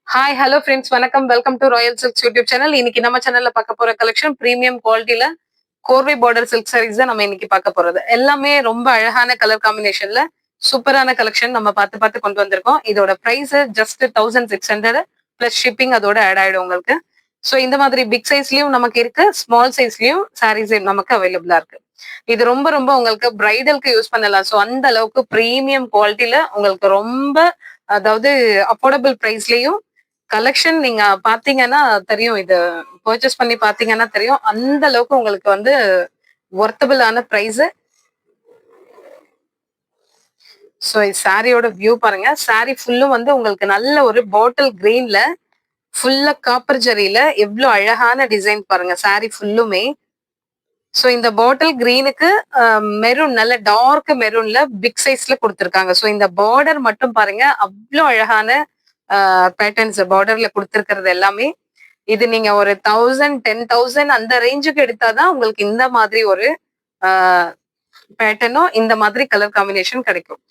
Hi hello friends வணக்கம். Welcome to Royal silks YouTube channel. இன்னைக்கு நம்ம சேனல்ல பார்க்க போற கலெக்ஷன் பிரீமியம் குவாலிட்டில கோர்வை பார்டர் சில்க் சாரீஸ் தான் நம்ம இன்னைக்கு பார்க்க போறது. எல்லாமே ரொம்ப அழகான கலர் காம்பினேஷன்ல சூப்பரான கலெக்ஷன் நம்ம பார்த்து பார்த்து கொண்டு வந்திருக்கோம். இதோட பிரைஸ் ஜஸ்ட் 1600 பிளஸ் ஷிப்பிங் அதோட ஆட் ஆயிடும் உங்களுக்கு. ஸோ இந்த மாதிரி பிக் சைஸ்லயும் நமக்கு இருக்கு, ஸ்மால் சைஸ்லயும் சாரீஸ் நமக்கு அவைலபிளா இருக்கு. இது ரொம்ப ரொம்ப உங்களுக்கு பிரைடலுக்கு யூஸ் பண்ணலாம். ஸோ அந்த அளவுக்கு பிரீமியம் குவாலிட்டில உங்களுக்கு ரொம்ப அதாவது அஃபோர்டபுள் பிரைஸ்லயும் கலெக்ஷன் நீங்க பாத்தீங்கன்னா தெரியும். இது பர்ச்சேஸ் பண்ணி பாத்தீங்கன்னா தெரியும். அந்த அளவுக்கு உங்களுக்கு வந்து ஒர்த்தபிளான பிரைஸ். ஸோ சாரியோட வியூ பாருங்க. சாரி ஃபுல்லும் வந்து உங்களுக்கு நல்ல ஒரு பாட்டில் கிரீன்ல ஃபுல்லா காப்பர் ஜரியில எவ்வளவு அழகான டிசைன் பாருங்க. சாரி ஃபுல்லுமே. ஸோ இந்த பாட்டில் கிரீனுக்கு மெரூன் நல்ல டார்க் மெரூன்ல பிக் சைஸ்ல கொடுத்துருக்காங்க. ஸோ இந்த பார்டர் மட்டும் பாருங்க, அவ்வளோ அழகான பேட்டர்ன்ஸ் பார்டர்ல கொடுத்துருக்கிறது எல்லாமே. இது நீங்க ஒரு 1000 10,000 அந்த ரேஞ்சுக்கு எடுத்தாதான் உங்களுக்கு இந்த மாதிரி ஒரு பேட்டர்னும் இந்த மாதிரி கலர் காம்பினேஷன் கிடைக்கும்.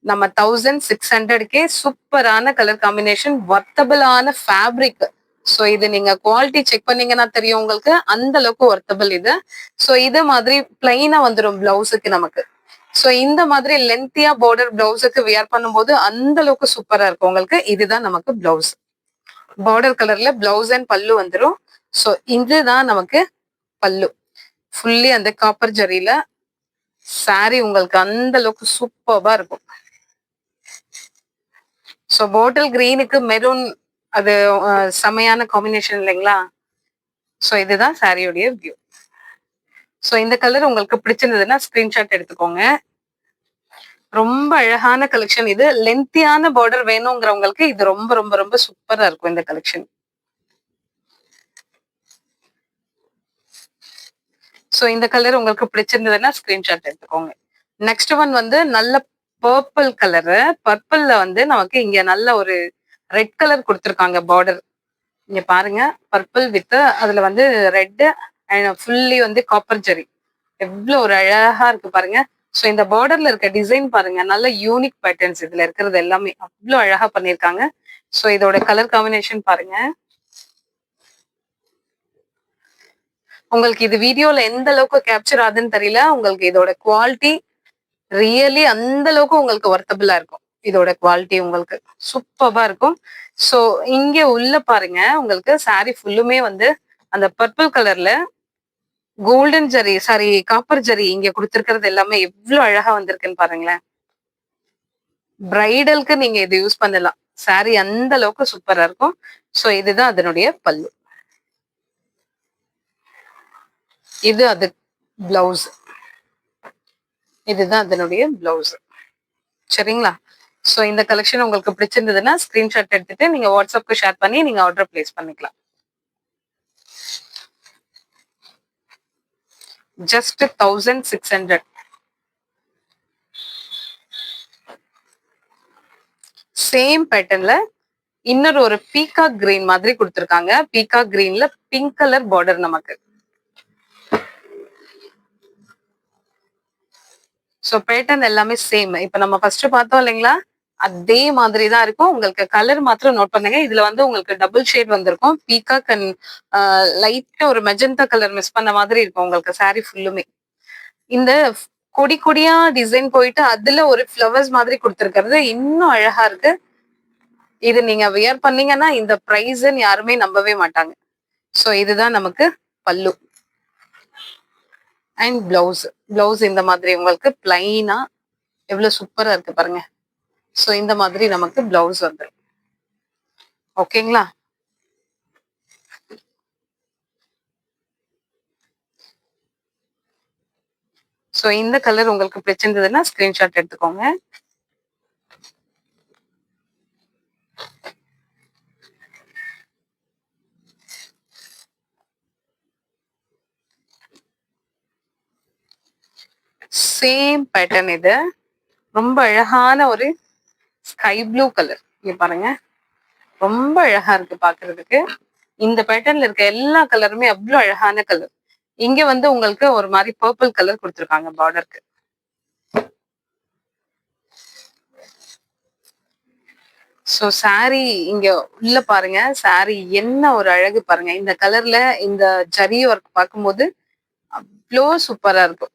நம்ம 1600கே சூப்பரான கலர் காம்பினேஷன், ஒர்த்தபிளான ஃபேப்ரிக். ஸோ இது நீங்க குவாலிட்டி செக் பண்ணீங்கன்னா தெரியும் உங்களுக்கு, அந்த அளவுக்கு ஒர்த்தபிள் இது. ஸோ இது மாதிரி பிளைனா வந்துடும் பிளவுஸுக்கு நமக்கு. ஸோ இந்த மாதிரி லென்த்தியா பார்டர் பிளவுஸுக்கு வியர் பண்ணும்போது அந்த அளவுக்கு சூப்பரா இருக்கும் உங்களுக்கு. இதுதான் நமக்கு பிளவுஸ். பார்டர் கலர்ல பிளவுஸ் அண்ட் பல்லு வந்துடும். ஸோ இதுதான் நமக்கு பல்லு. ஃபுல்லி அந்த காப்பர் ஜரியில சாரி உங்களுக்கு அந்த அளவுக்கு சூப்பர்பா இருக்கும். ஸோ பாட்டில் கிரீனுக்கு மெரூன் அது செமையான காம்பினேஷன் இல்லைங்களா? ஸோ இதுதான் சாரியோடைய வியூ. ஸோ இந்த கலர் உங்களுக்கு பிடிச்சிருந்ததுன்னா ஸ்கிரீன்ஷாட் எடுத்துக்கோங்க. ரொம்ப அழகான கலெக்ஷன் இது. லென்த்தியான பார்டர் வேணுங்கிறவங்களுக்கு இது ரொம்ப ரொம்ப ரொம்ப சூப்பரா இருக்கும் இந்த கலெக்ஷன். ஸோ இந்த கலர் உங்களுக்கு பிடிச்சிருந்ததுன்னா ஸ்கிரீன்ஷாட் எடுத்துக்கோங்க. நெக்ஸ்ட் ஒன் வந்து நல்ல பர்பிள் கலரு. பர்பிள்ல வந்து நமக்கு இங்க நல்ல ஒரு ரெட் கலர் கொடுத்துருக்காங்க பார்டர். இங்க பாருங்க, பர்பிள் வித் அதுல வந்து ரெட் அண்ட் ஃபுல்லி வந்து காப்பர் ஜெரி. எவ்வளவு ஒரு அழகா இருக்கு பாருங்க. ஸோ இந்த பார்டர்ல இருக்க டிசைன் பாருங்க, நல்ல யூனிக் பேட்டர்ன்ஸ் இதுல இருக்கிறது எல்லாமே அவ்வளோ அழகா பண்ணிருக்காங்க. ஸோ இதோட கலர் காம்பினேஷன் பாருங்க. உங்களுக்கு இது வீடியோல எந்த அளவுக்கு கேப்சர் ஆகுதுன்னு தெரியல. உங்களுக்கு இதோட குவாலிட்டி ரியலி அந்த அளவுக்கு உங்களுக்கு ஒர்த்தபிளா இருக்கும். இதோட குவாலிட்டி உங்களுக்கு சூப்பர்பா இருக்கும். ஸோ இங்க உள்ள பாருங்க, உங்களுக்கு சாரி ஃபுல்லுமே வந்து அந்த பர்பிள் கலர்ல golden zari sorry copper zari இங்க கொடுத்துருக்கிறது எல்லாமே எவ்வளவு அழகா வந்திருக்குன்னு பாருங்களேன். பிரைடலுக்கு நீங்க இது யூஸ் பண்ணலாம். சாரி அந்த அளவுக்கு சூப்பரா இருக்கும். ஸோ இதுதான் அதனுடைய பல்லு. இது அது பிளவுஸ். இதுதான் அதனுடைய பிளவுஸ். சரிங்களா? ஸோ இந்த கலெக்ஷன் உங்களுக்கு பிடிச்சிருந்ததுன்னா ஸ்கிரீன்ஷாட் எடுத்துட்டு நீங்க வாட்ஸ்அப்க்கு ஷேர் பண்ணி நீங்க ஆர்டர் பிளேஸ் பண்ணிக்கலாம். ஜஸ்ட் 1600. சேம் பேட்டர்ன்ல இன்னொரு ஒரு பீகாக் கிரீன் மாதிரி கொடுத்துருக்காங்க. பீகாக் கிரீன்ல பிங்க் கலர் பார்டர் நமக்கு. ஸோ பேட்டர்ன் எல்லாமே சேம். இப்ப நம்ம ஃபர்ஸ்ட் பார்த்தோம் இல்லைங்களா, அதே மாதிரி தான் இருக்கும். உங்களுக்கு கலர் மாத்திரம் நோட் பண்ணுங்க. இதுல வந்து உங்களுக்கு டபுள் ஷேட் வந்திருக்கும். பீகாக் அண்ட் லைட்டா ஒரு மெஜந்தா கலர் மிஸ் பண்ண மாதிரி இருக்கும் உங்களுக்கு சாரி ஃபுல்லுமே. இந்த கொடி கொடியா டிசைன் போயிட்டு அதுல ஒரு ஃப்ளவர்ஸ் மாதிரி கொடுத்துருக்கிறது இன்னும் அழகா இருக்கு. இது நீங்க வியர் பண்ணீங்கன்னா இந்த பிரைஸ்ன்னு யாருமே நம்பவே மாட்டாங்க. ஸோ இதுதான் நமக்கு பல்லு அண்ட் பிளவுஸ். பிளவுஸ் இந்த மாதிரி உங்களுக்கு பிளைனா எவ்வளவு சூப்பரா இருக்கு பாருங்க. ஸோ இந்த மாதிரி நமக்கு பிளவுஸ் வந்துடும். ஓகேங்களா? ஸோ இந்த கலர் உங்களுக்கு பிடிச்சிருந்ததுன்னா ஸ்கிரீன்ஷாட் எடுத்துக்கோங்க. சேம் பேட்டர்ன் இது. ரொம்ப அழகான ஒரு ஸ்கை ப்ளூ கலர். இங்க பாருங்க, ரொம்ப அழகா இருக்கு பாக்குறதுக்கு. இந்த பேட்டர்ன்ல இருக்க எல்லா கலருமே அவ்வளவு அழகான கலர். இங்க வந்து உங்களுக்கு ஒரு மாதிரி பர்பிள் கலர் கொடுத்துருக்காங்க பார்டருக்கு. சோ சாரி இங்க உள்ள பாருங்க. சாரி என்ன ஒரு அழகு பாருங்க. இந்த கலர்ல இந்த ஜரி ஒர்க் பார்க்கும்போது அவ்ளோ சூப்பரா இருக்கும்.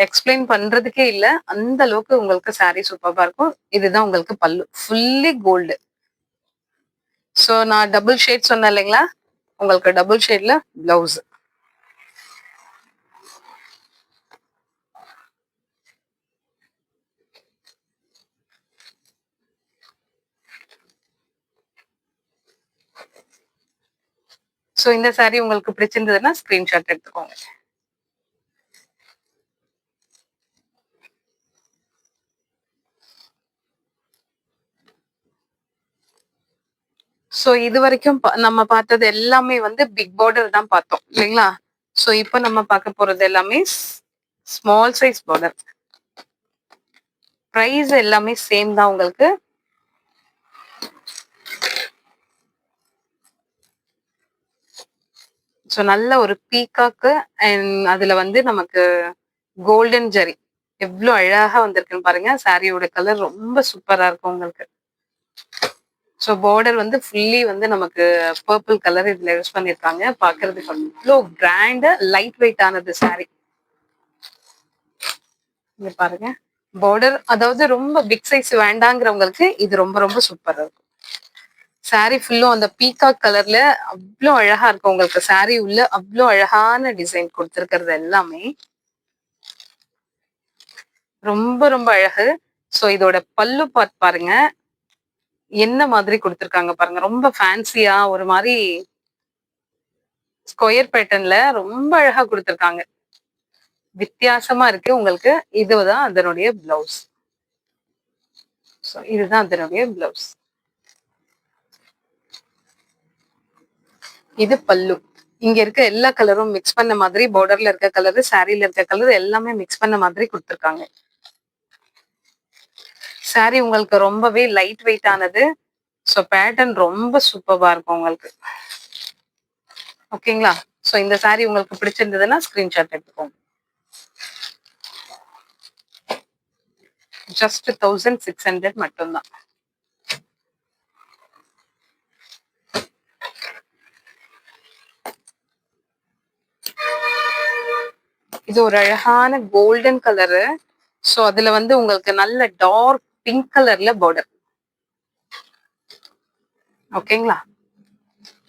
எக்ஸ்பிளைன் பண்றதுக்கே இல்ல. அந்த அளவுக்கு உங்களுக்கு சாரி சூப்பர்பா இருக்கும். இதுதான் உங்களுக்கு பல்லு. Fully gold. சோ நான் டபுள் ஷேட் சொன்னேன் இல்லைங்களா? உங்களுக்கு டபுள் ஷேட்ல பிளவுஸ். சோ இந்த சாரி உங்களுக்கு பிடிச்சிருந்ததுன்னா ஸ்கிரீன்ஷாட் எடுத்துக்கோங்க. சோ இதுவரைக்கும் நம்ம பார்த்தது எல்லாமே வந்து பிக் பார்டர் தான் பார்த்தோம் இல்லைங்களா? சோ இப்போ நம்ம பார்க்க போறது எல்லாமே ஸ்மால் சைஸ் பார்டர். பிரைஸ் எல்லாமே சேம் தான் உங்களுக்கு. சோ நல்ல ஒரு பீகாக்கு அண்ட் அதுல வந்து நமக்கு கோல்டன் ஜரி எவ்வளவு அழகா வந்திருக்குன்னு பாருங்க. சாரியோட கலர் ரொம்ப சூப்பரா இருக்கும் உங்களுக்கு. ஸோ பார்டர் வந்து ஃபுல்லி வந்து நமக்கு பர்பிள் கலர் இதுல யூஸ் பண்ணிருக்காங்க. பாக்குறதுக்கு அவ்வளோ கிராண்ட் லைட் வெயிட் ஆனது சாரி. இங்க பாருங்க பார்டர், அதாவது ரொம்ப பிக் சைஸ் வேண்டாங்கிறவங்களுக்கு இது ரொம்ப ரொம்ப சூப்பரா இருக்கும். சாரி ஃபுல்லும் அந்த பீகாக் கலர்ல அவ்வளோ அழகா இருக்கும் உங்களுக்கு. சாரி உள்ள அவ்வளோ அழகான டிசைன் கொடுத்துருக்கிறது எல்லாமே ரொம்ப ரொம்ப அழகு. ஸோ இதோட பல்லு பார்ட் பாருங்க என்ன மாதிரி கொடுத்துருக்காங்க பாருங்க. ரொம்ப ஃபேன்சியா ஒரு மாதிரி ஸ்கொயர் பேட்டர்ன்ல ரொம்ப அழகா கொடுத்துருக்காங்க. வித்தியாசமா இருக்கு உங்களுக்கு. இதுதான் அதனுடைய பிளவுஸ். இதுதான் அதனுடைய பிளவுஸ். இது பல்லு. இங்க இருக்க எல்லா கலரும் மிக்ஸ் பண்ண மாதிரி, பார்டர்ல இருக்க கலர், சாரில இருக்க கலர் எல்லாமே மிக்ஸ் பண்ண மாதிரி கொடுத்துருக்காங்க. சாரி உங்களுக்கு ரொம்பவே லைட் வெயிட் ஆனது. ஸோ பேட்டர்ன் ரொம்ப சூப்பரா இருக்கும் உங்களுக்கு. ஓகேங்களா? ஸோ இந்த சாரி உங்களுக்கு பிடிச்சிருந்ததுன்னா ஸ்கிரீன்ஷாட் எடுத்துக்கோங்க. ஜஸ்ட் 1600 மட்டும்தான். இது ஒரு அழகான கோல்டன் கலரு. ஸோ அதுல வந்து உங்களுக்கு நல்ல டார்க் பிங்க் கலர்ல பார்டர். ஓகேங்களா?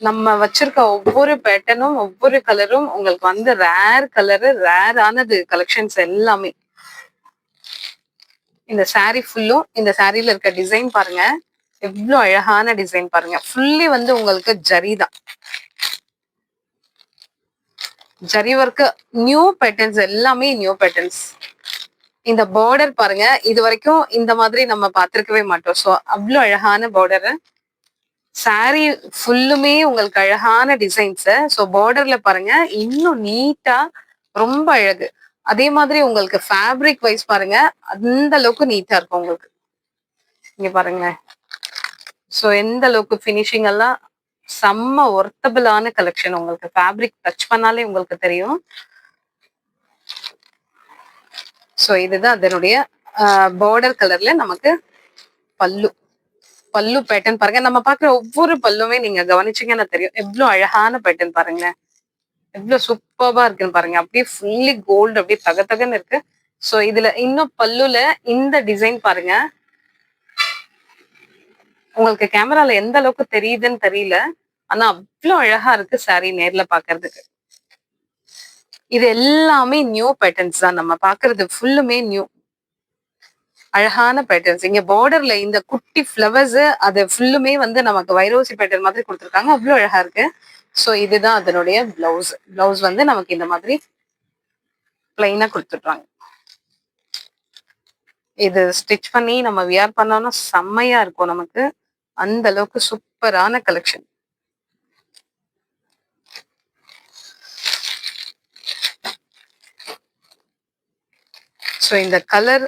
நம்ம வச்சிருக்க ஒவ்வொரு பேட்டர்னும் ஒவ்வொரு கலரும் உங்களுக்கு வந்து ரேர் கலரு, ரேர் ஆனது கலெக்ஷன்ஸ் எல்லாமே. இந்த சாரி ஃபுல்லும் இந்த சாரில இருக்க டிசைன் பாருங்க எவ்வளவு அழகான டிசைன் பாருங்க. ஃபுல்லி வந்து உங்களுக்கு ஜரி தான். ஜரி ஒர்க் நியூ பேட்டர்ன்ஸ் எல்லாமே நியூ பேட்டர்ன்ஸ். இந்த பார்டர் பாருங்க இது வரைக்கும் இந்த மாதிரி நம்ம பார்த்திருக்கவே மாட்டோம். ஸோ அவ்வளோ அழகான பார்டரு. சாரி ஃபுல்லுமே உங்களுக்கு அழகான டிசைன்ஸ். ஸோ பார்டர்ல பாருங்க இன்னும் நீட்டா ரொம்ப அழகு. அதே மாதிரி உங்களுக்கு ஃபேப்ரிக் வைஸ் பாருங்க அந்த அளவுக்கு நீட்டா இருக்கும் உங்களுக்கு. இங்க பாருங்களேன். ஸோ எந்த அளவுக்கு ஃபினிஷிங் எல்லாம் செம்ம ஒர்த்தபிளான கலெக்ஷன். உங்களுக்கு ஃபேப்ரிக் டச் பண்ணாலே உங்களுக்கு தெரியும். ஸோ இதுதான் அதனுடைய பார்டர் கலர்ல நமக்கு பல்லு. பல்லு பேட்டர்ன் பாருங்க. நம்ம பாக்குற ஒவ்வொரு பல்லுமே நீங்க கவனிச்சீங்கன்னா தெரியும் எவ்வளவு அழகான பேட்டர்ன் பாருங்களேன். எவ்வளவு சூப்பர்பா இருக்குன்னு பாருங்க. அப்படியே ஃபுல்லி கோல்டு அப்படியே தகன்னு இருக்கு. சோ இதுல இன்னும் பல்லுல இந்த டிசைன் பாருங்க. உங்களுக்கு கேமரால எந்த அளவுக்கு தெரியுதுன்னு தெரியல. ஆனா அவ்வளவு அழகா இருக்கு சாரி நேர்ல பாக்குறதுக்கு. இது எல்லாமே நியூ பேட்டர்ன்ஸ் தான். நம்ம பாக்குறது ஃபுல்லுமே நியூ அழகான பேட்டர்ன்ஸ். இங்க பார்டர்ல இந்த குட்டி ஃபிளவர்ஸ் அது ஃபுல்லுமே வந்து நமக்கு வைரோசி பேட்டர்ன் மாதிரி கொடுத்துருக்காங்க. அவ்வளவு அழகா இருக்கு. சோ இதுதான் அதனுடைய பிளவுஸ். பிளவுஸ் வந்து நமக்கு இந்த மாதிரி பிளைனா கொடுத்துட்றாங்க. இது ஸ்டிச் பண்ணி நம்ம வியர் பண்ணோம்னா செம்மையா இருக்கும் நமக்கு. அந்த அளவுக்கு சூப்பரான கலெக்ஷன். ஸோ இந்த கலர்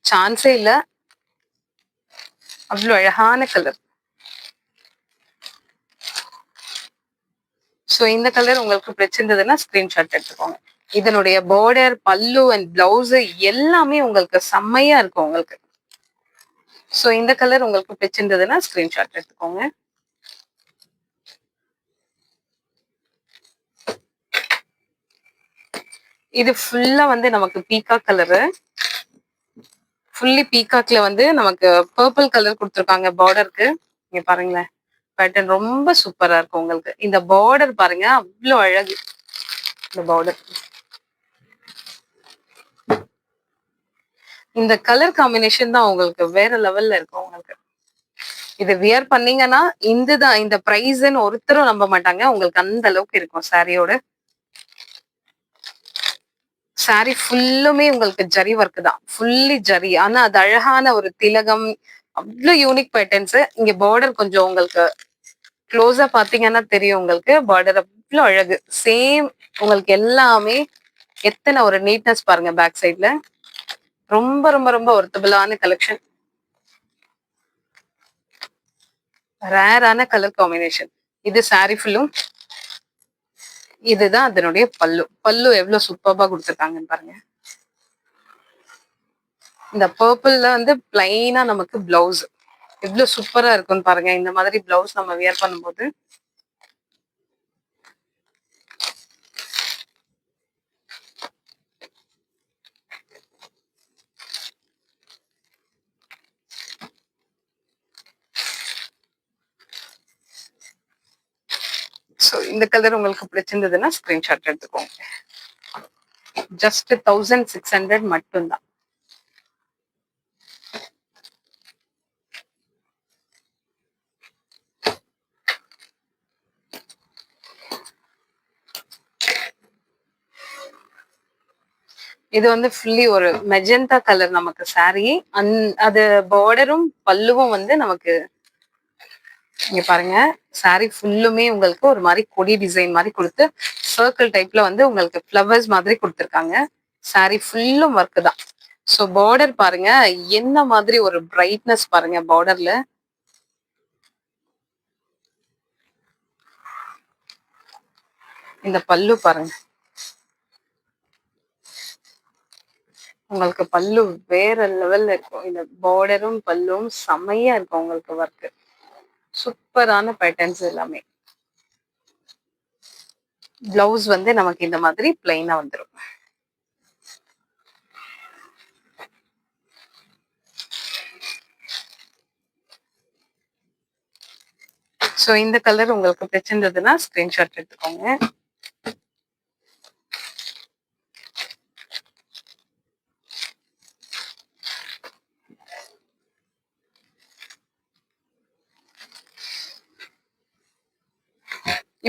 சான்ஸே இல்ல. அவ்வளவு அழகான கலர். ஸோ இந்த கலர் உங்களுக்கு பிடிச்சிருந்ததுன்னா ஸ்கிரீன்ஷாட் எடுத்துக்கோங்க. இதனுடைய பார்டர், பல்லு அண்ட் பிளவுஸ் எல்லாமே உங்களுக்கு செம்மையா இருக்கும் உங்களுக்கு. சோ இந்த கலர் உங்களுக்கு பிடிச்சிருந்ததுன்னா ஸ்கிரீன்ஷாட் எடுத்துக்கோங்க. இது ஃபுல்லா வந்து நமக்கு பீகாக் கலரு. ஃபுல்லி பீகாக்ல வந்து நமக்கு பர்பிள் கலர் கொடுத்துருக்காங்க பார்டருக்கு. இங்க பாருங்களேன், பேட்டர்ன் ரொம்ப சூப்பரா இருக்கும் உங்களுக்கு. இந்த பார்டர் பாருங்க, அவ்வளோ அழகு. இந்த பார்டர், இந்த கலர் காம்பினேஷன் தான் உங்களுக்கு வேற லெவல்ல இருக்கும் உங்களுக்கு. இது வியர் பண்ணீங்கன்னா இதுதான் இந்த பிரைஸ்ன்னு ஒருத்தரும் நம்ப மாட்டாங்க. உங்களுக்கு அந்த அளவுக்கு இருக்கும் சாரியோட. சாரி ஃபுல்லுமே உங்களுக்கு ஜரி ஒர்க் தான், ஃபுல்லி ஜரி. ஆனா அது அழகான ஒரு திலகம், அவ்வளவு யூனிக் பேட்டர்ன்ஸ். இங்க பார்டர் கொஞ்சம் உங்களுக்கு க்ளோஸா பாத்தீங்கன்னா தெரியும் உங்களுக்கு. பார்டர் அவ்வளவு அழகு, சேம் உங்களுக்கு எல்லாமே. எத்தனை ஒரு நீட்னஸ் பாருங்க பேக் சைட்ல. ரொம்ப ரொம்ப ரொம்ப ஒர்த்தபிளான கலெக்ஷன். ரேரான கலர் காம்பினேஷன். இது சாரி ஃபுல்லும். இதுதான் அதனுடைய பல்லு. பல்லு எவ்வளவு சூப்பர்பா கொடுத்துருக்காங்கன்னு பாருங்க. இந்த பர்பிள்ல வந்து பிளைனா நமக்கு பிளவுஸ் எவ்வளவு சூப்பரா இருக்கும்னு பாருங்க. இந்த மாதிரி பிளவுஸ் நம்ம வியர் பண்ணும்போது ஸோ இந்த கலர் உங்களுக்கு பிடிச்சிருந்ததுன்னா ஸ்கிரீன்ஷாட் எடுத்துக்கோங்க. ஜஸ்ட் 1600 மட்டும்தான். இது வந்து ஃபுல்லி ஒரு மெஜந்தா கலர் நமக்கு சாரி. அது பார்டரும் பல்லுவும் வந்து நமக்கு இங்க பாருங்க. சாரி ஃபுல்லுமே உங்களுக்கு ஒரு மாதிரி கொடி டிசைன் மாதிரி கொடுத்து சர்க்கிள் டைப்ல வந்து உங்களுக்கு ஃப்ளவர்ஸ் மாதிரி கொடுத்துருக்காங்க. சாரி ஃபுல்லும் ஒர்க் தான். ஸோ பார்டர் பாருங்க, என்ன மாதிரி ஒரு பிரைட்னஸ் பாருங்க பார்டர்ல. இந்த பல்லு பாருங்க, உங்களுக்கு பல்லு வேற லெவல்ல இருக்கும். இந்த பார்டரும் பல்லும் செமையா இருக்கும் உங்களுக்கு. ஒர்க் சூப்பரான பேட்டர்ன்ஸ் எல்லாமே. பிளவுஸ் வந்து நமக்கு இந்த மாதிரி பிளைனா வந்துடும். ஸோ இந்த கலர் உங்களுக்கு பிடிச்சிருந்ததுன்னா ஸ்கிரீன்ஷாட் எடுத்துக்கோங்க.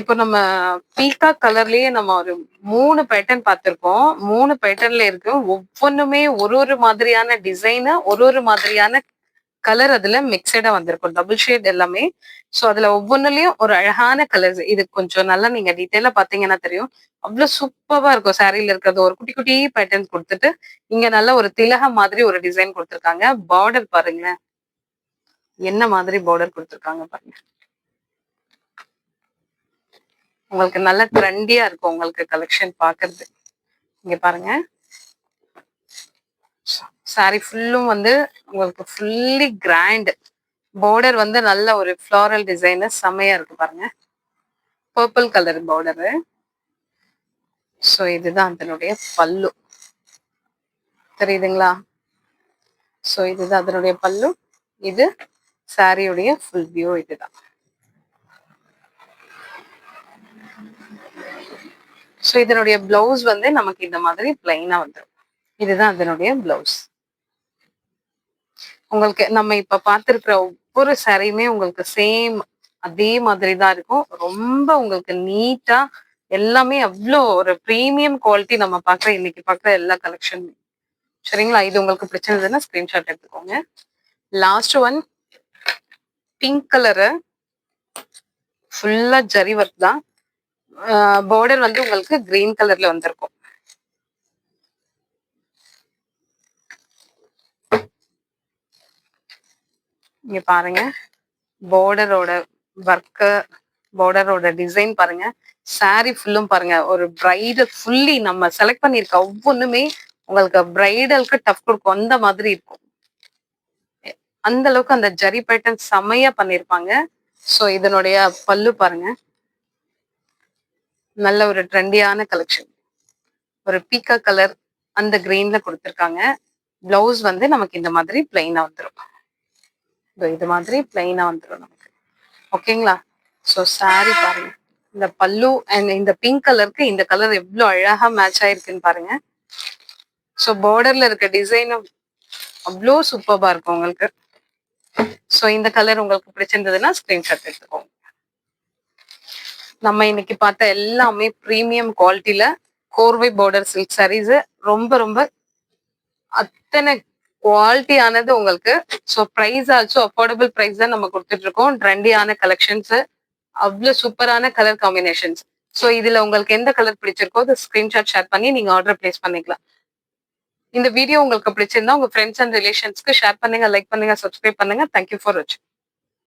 இப்போ நம்ம பீகாக் கலர்லயே நம்ம ஒரு 3 பேட்டர்ன் பார்த்திருக்கோம். 3 பேட்டர்ன்ல இருக்கு. ஒவ்வொன்றுமே ஒரு ஒரு மாதிரியான டிசைனு, ஒரு ஒரு மாதிரியான கலர் அதுல மிக்சடா வந்திருக்கும். டபுள் ஷேட் எல்லாமே. ஸோ அதுல ஒவ்வொன்றுலயும் ஒரு அழகான கலர்ஸ். இது கொஞ்சம் நல்லா நீங்க டீட்டெயிலா பாத்தீங்கன்னா தெரியும். அவ்வளவு சூப்பரா இருக்கும். சாரியில இருக்கிறது ஒரு குட்டி குட்டி பேட்டர்ன் கொடுத்துட்டு இங்க நல்ல ஒரு திலகம் மாதிரி ஒரு டிசைன் கொடுத்துருக்காங்க. பார்டர் பாருங்களேன், என்ன மாதிரி பார்டர் கொடுத்துருக்காங்க பாருங்க. உங்களுக்கு நல்ல ட்ரெண்டியா இருக்கும் உங்களுக்கு கலெக்ஷன் பாக்குறது. இங்க பாருங்க, சாரி ஃபுல்லும் வந்து உங்களுக்கு ஃபுல்லி கிராண்ட். பார்டர் வந்து நல்ல ஒரு ஃப்ளாரல் டிசைன் செமையா இருக்கு பாருங்க. Purple colour border. ஸோ இதுதான் அதனுடைய பல்லு, தெரியுதுங்களா? ஸோ இதுதான் அதனுடைய பல்லு. இது சாரியுடைய ஃபுல் வியூ. இதுதான். ஸோ இதனுடைய பிளவுஸ் வந்து நமக்கு இந்த மாதிரி பிளைனா வந்துடும். இதுதான் அதனுடைய பிளவுஸ். உங்களுக்கு நம்ம இப்ப பார்த்திருக்கிற ஒவ்வொரு சாரியுமே உங்களுக்கு சேம் அதே மாதிரி தான் இருக்கும். ரொம்ப உங்களுக்கு நீட்டா எல்லாமே அவ்வளோ ஒரு ப்ரீமியம் குவாலிட்டி நம்ம பார்க்குற இன்னைக்கு பார்க்குற எல்லா கலெக்ஷன். சரிங்களா? இது உங்களுக்கு பிடிச்சிருந்ததுன்னா ஸ்கிரீன்ஷாட் எடுத்துக்கோங்க. லாஸ்ட் ஒன் பிங்க் கலரு, ஃபுல்லா ஜரி ஒர்க் தான். பார்டர் வந்து உங்களுக்கு கிரீன் கலர்ல வந்திருக்கும். இங்க பாருங்க, பார்டரோட ஒர்க்கு, பார்டரோட டிசைன் பாருங்க. சாரி ஃபுல்லும் பாருங்க ஒரு பிரைடல் ஃபுல்லி நம்ம செலக்ட் பண்ணிருக்க ஒவ்வொன்றுமே உங்களுக்கு பிரைடலுக்கு டஃப் கொடுக்கும் அந்த மாதிரி இருக்கும். அந்த அளவுக்கு அந்த ஜரி பேட்டர்ன் செமையா பண்ணிருப்பாங்க. சோ இதனுடைய பல்லு பாருங்க. நல்ல ஒரு ட்ரெண்டியான கலெக்ஷன். ஒரு பீக்கா கலர் அந்த கிரீன்ல கொடுத்திருக்காங்க. பிளவுஸ் வந்து நமக்கு இந்த மாதிரி பிளைனா வந்துரும். இது மாதிரி பிளைனா வந்துரும் நமக்கு. ஓகேங்களா? சோ சாரி பாருங்க. இந்த பல்லு அண்ட் இந்த பிங்க் கலருக்கு இந்த கலர் எவ்வளவு அழகா மேட்ச் ஆயிருக்குன்னு பாருங்க. சோ பார்டர்ல இருக்க டிசைனும் அவ்வளோ சூப்பர்பா இருக்கும் உங்களுக்கு. சோ இந்த கலர் உங்களுக்கு பிடிச்சிருந்ததுன்னா ஸ்கிரீன்ஷாட் எடுத்துக்கோங்க. நம்ம இன்னைக்கு பார்த்த எல்லாமே பிரீமியம் குவாலிட்டியில கோர்வை பார்டர் சில்க் சாரீஸ். ரொம்ப ரொம்ப அத்தனை குவாலிட்டியானது உங்களுக்கு. So price also affordable price தான் நம்ம கொடுத்துட்டு இருக்கோம். ட்ரெண்டியான கலெக்ஷன்ஸ், அவ்வளோ சூப்பரான கலர் காம்பினேஷன்ஸ். ஸோ இதுல உங்களுக்கு எந்த கலர் பிடிச்சிருக்கோ அதை ஸ்கிரீன்ஷாட் ஷேர் பண்ணி நீங்க ஆர்டர் பிளேஸ் பண்ணிக்கலாம். இந்த வீடியோ உங்களுக்கு பிடிச்சிருந்தா உங்க ஃப்ரெண்ட்ஸ் அண்ட் ரிலேஷன்ஸ்க்கு ஷேர் பண்ணுங்க, லைக் பண்ணுங்க, சப்ஸ்கிரைப் பண்ணுங்க. தேங்க்யூ ஃபார் வாட்சிங்.